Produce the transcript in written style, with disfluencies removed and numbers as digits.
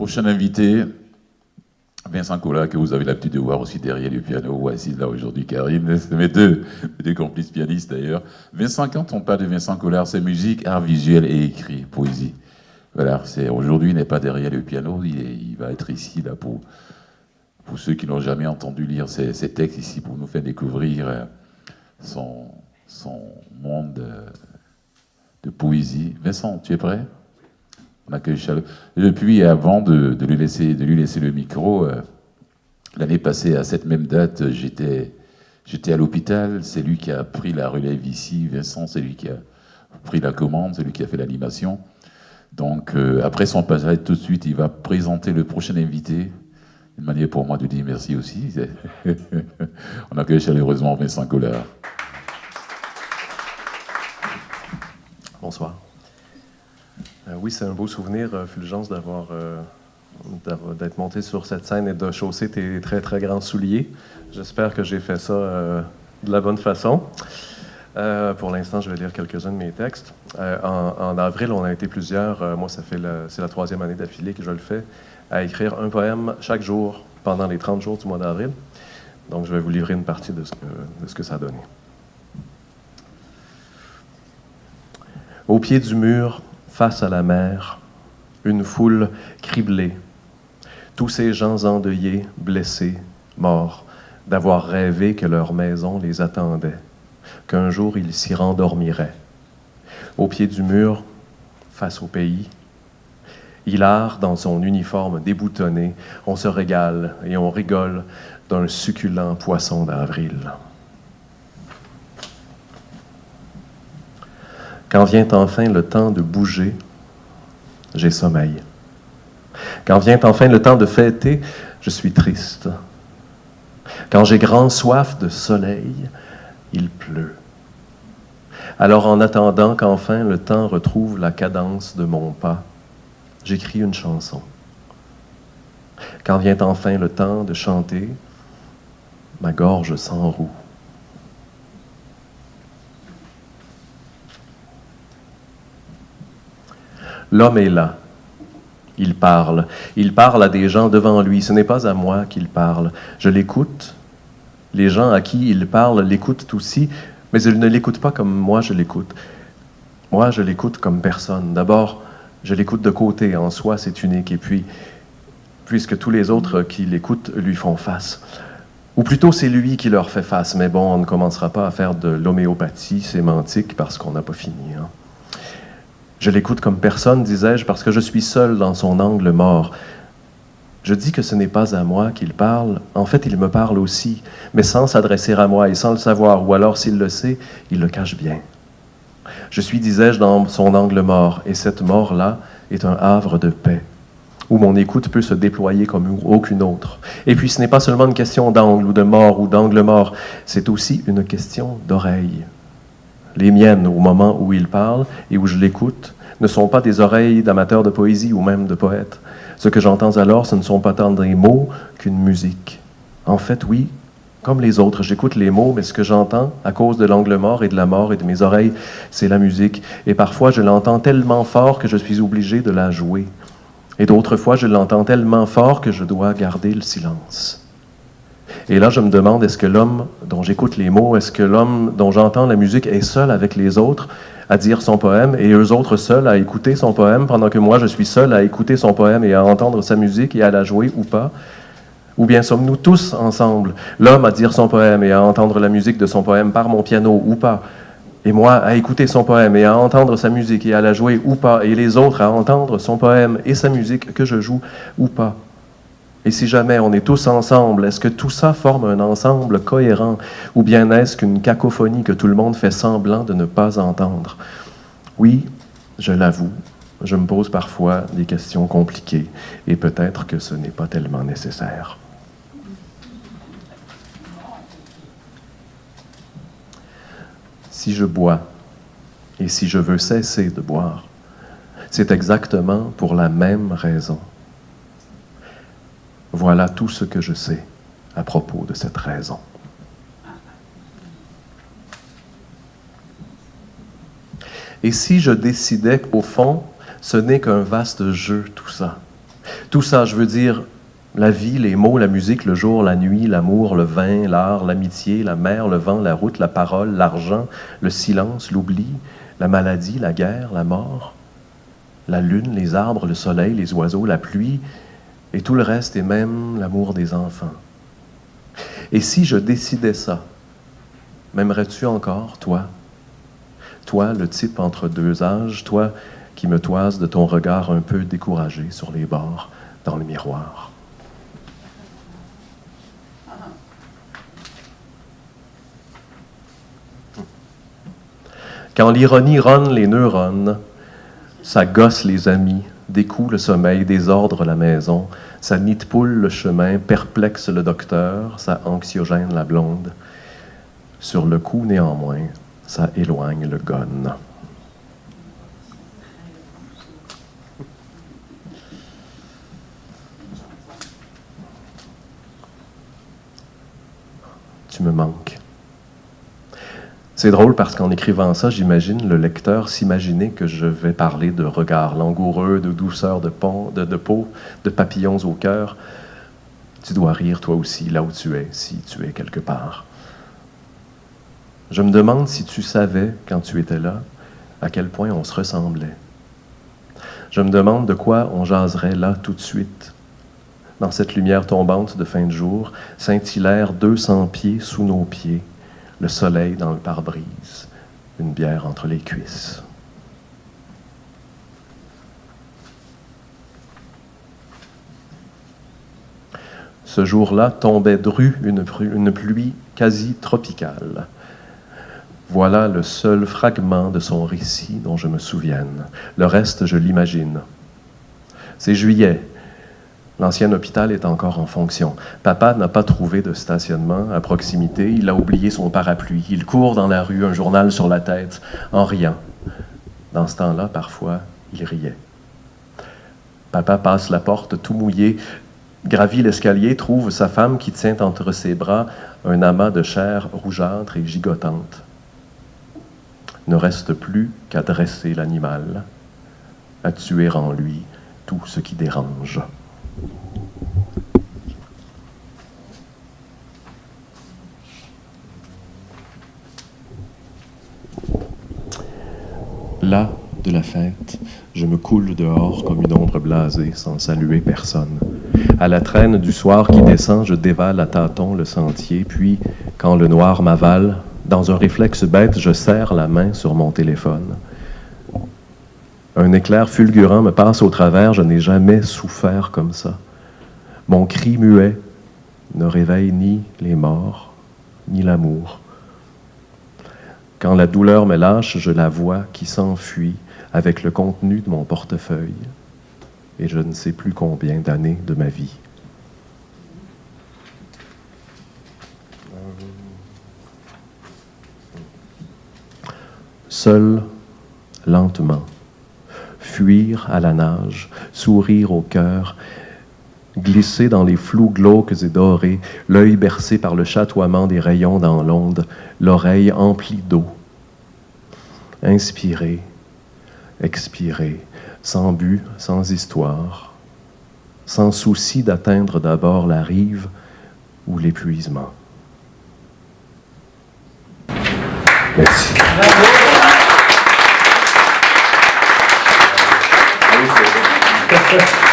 Prochain invité, Vincent Collat, que vous avez l'habitude de voir aussi derrière le piano, ou assis là aujourd'hui, Karine, c'est mes deux complices pianistes d'ailleurs. Vincent, quand on parle de Vincent Collat, c'est musique, art visuel et écrit, poésie. Voilà, aujourd'hui, il n'est pas derrière le piano, il va être ici là pour ceux qui n'ont jamais entendu lire ces textes ici, pour nous faire découvrir son monde de poésie. Vincent, tu es prêt? On accueille chaleureux. Et puis, avant de lui laisser le micro, l'année passée, à cette même date, j'étais à l'hôpital. C'est lui qui a pris la relève ici. Vincent, c'est lui qui a pris la commande, c'est lui qui a fait l'animation. Donc, après son passage, tout de suite, il va présenter le prochain invité. Une manière pour moi de dire merci aussi. On accueille chaleureusement Vincent Collat. Bonsoir. Oui, c'est un beau souvenir, Fulgence, d'être monté sur cette scène et de chausser tes très, très grands souliers. J'espère que j'ai fait ça de la bonne façon. Pour l'instant, je vais lire quelques-uns de mes textes. En avril, on a été plusieurs, moi, c'est la 3e année d'affilée que je le fais, à écrire un poème chaque jour pendant les 30 jours du mois d'avril. Donc, je vais vous livrer une partie de ce que ça a donné. Au pied du mur, face à la mer, une foule criblée, tous ces gens endeuillés, blessés, morts, d'avoir rêvé que leur maison les attendait, qu'un jour ils s'y rendormiraient. Au pied du mur, face au pays, hilar dans son uniforme déboutonné, on se régale et on rigole d'un succulent poisson d'avril. Quand vient enfin le temps de bouger, j'ai sommeil. Quand vient enfin le temps de fêter, je suis triste. Quand j'ai grand soif de soleil, il pleut. Alors en attendant qu'enfin le temps retrouve la cadence de mon pas, j'écris une chanson. Quand vient enfin le temps de chanter, ma gorge s'enroue. L'homme est là. Il parle. Il parle à des gens devant lui. Ce n'est pas à moi qu'il parle. Je l'écoute. Les gens à qui il parle l'écoutent aussi, mais ils ne l'écoutent pas comme moi je l'écoute. Moi, je l'écoute comme personne. D'abord, je l'écoute de côté. En soi, c'est unique. Et puis, puisque tous les autres qui l'écoutent lui font face. Ou plutôt, c'est lui qui leur fait face. Mais bon, on ne commencera pas à faire de l'homéopathie sémantique parce qu'on n'a pas fini, hein. Je l'écoute comme personne, disais-je, parce que je suis seul dans son angle mort. Je dis que ce n'est pas à moi qu'il parle. En fait, il me parle aussi, mais sans s'adresser à moi et sans le savoir, ou alors, s'il le sait, il le cache bien. Je suis, disais-je, dans son angle mort, et cette mort-là est un havre de paix, où mon écoute peut se déployer comme aucune autre. Et puis, ce n'est pas seulement une question d'angle ou de mort ou d'angle mort, c'est aussi une question d'oreille. Les miennes, au moment où il parle et où je l'écoute, ne sont pas des oreilles d'amateurs de poésie ou même de poètes. Ce que j'entends alors, ce ne sont pas tant des mots qu'une musique. En fait, oui, comme les autres, j'écoute les mots, mais ce que j'entends, à cause de l'angle mort et de la mort et de mes oreilles, c'est la musique. Et parfois, je l'entends tellement fort que je suis obligé de la jouer. Et d'autres fois, je l'entends tellement fort que je dois garder le silence. Et là, je me demande, est-ce que l'homme dont j'écoute les mots, est-ce que l'homme dont j'entends la musique est seul avec les autres à dire son poème et eux autres seuls à écouter son poème pendant que moi, je suis seul à écouter son poème et à entendre sa musique et à la jouer ou pas? Ou bien sommes-nous tous ensemble, l'homme à dire son poème et à entendre la musique de son poème par mon piano ou pas, et moi à écouter son poème et à entendre sa musique et à la jouer ou pas, et les autres à entendre son poème et sa musique que je joue ou pas? Et si jamais on est tous ensemble, est-ce que tout ça forme un ensemble cohérent, ou bien est-ce qu'une cacophonie que tout le monde fait semblant de ne pas entendre? Oui, je l'avoue, je me pose parfois des questions compliquées, et peut-être que ce n'est pas tellement nécessaire. Si je bois, et si je veux cesser de boire, c'est exactement pour la même raison. Voilà tout ce que je sais à propos de cette raison. Et si je décidais qu'au fond, ce n'est qu'un vaste jeu, tout ça, Tout ça, je veux dire, la vie, les mots, la musique, le jour, la nuit, l'amour, le vin, l'art, l'amitié, la mer, le vent, la route, la parole, l'argent, le silence, l'oubli, la maladie, la guerre, la mort, la lune, les arbres, le soleil, les oiseaux, la pluie, et tout le reste, et même l'amour des enfants. Et si je décidais ça, m'aimerais-tu encore, toi? Toi, le type entre deux âges, toi qui me toises de ton regard un peu découragé sur les bords, dans le miroir. Quand l'ironie ronne les neurones, ça gosse les amis, découle le sommeil, désordre la maison, ça nid de poule le chemin, perplexe le docteur, ça anxiogène la blonde. Sur le coup, néanmoins, ça éloigne le gonne. Tu me manques. C'est drôle parce qu'en écrivant ça, j'imagine le lecteur s'imaginer que je vais parler de regards langoureux, de douceur de peau, de papillons au cœur. Tu dois rire toi aussi là où tu es, si tu es quelque part. Je me demande si tu savais, quand tu étais là, à quel point on se ressemblait. Je me demande de quoi on jaserait là tout de suite. Dans cette lumière tombante de fin de jour, scintillèrent 200 pieds sous nos pieds, le soleil dans le pare-brise, une bière entre les cuisses. Ce jour-là tombait dru une pluie quasi tropicale. Voilà le seul fragment de son récit dont je me souvienne. Le reste, je l'imagine. C'est juillet. L'ancien hôpital est encore en fonction. Papa n'a pas trouvé de stationnement à proximité. Il a oublié son parapluie. Il court dans la rue, un journal sur la tête, en riant. Dans ce temps-là, parfois, il riait. Papa passe la porte tout mouillé, gravit l'escalier, trouve sa femme qui tient entre ses bras un amas de chair rougeâtre et gigotante. Ne reste plus qu'à dresser l'animal, à tuer en lui tout ce qui dérange. Là, de la fête, je me coule dehors comme une ombre blasée, sans saluer personne. À la traîne du soir qui descend, je dévale à tâtons le sentier, puis, quand le noir m'avale, dans un réflexe bête, je serre la main sur mon téléphone. Un éclair fulgurant me passe au travers, je n'ai jamais souffert comme ça. Mon cri muet ne réveille ni les morts, ni l'amour. Quand la douleur me lâche, je la vois qui s'enfuit avec le contenu de mon portefeuille et je ne sais plus combien d'années de ma vie. Seul, lentement, fuir à la nage, sourire au cœur, glisser dans les flous glauques et dorés, l'œil bercé par le chatoiement des rayons dans l'onde, l'oreille emplie d'eau. Inspirer, expirer, sans but, sans histoire, sans souci d'atteindre d'abord la rive ou l'épuisement. Merci. Bravo.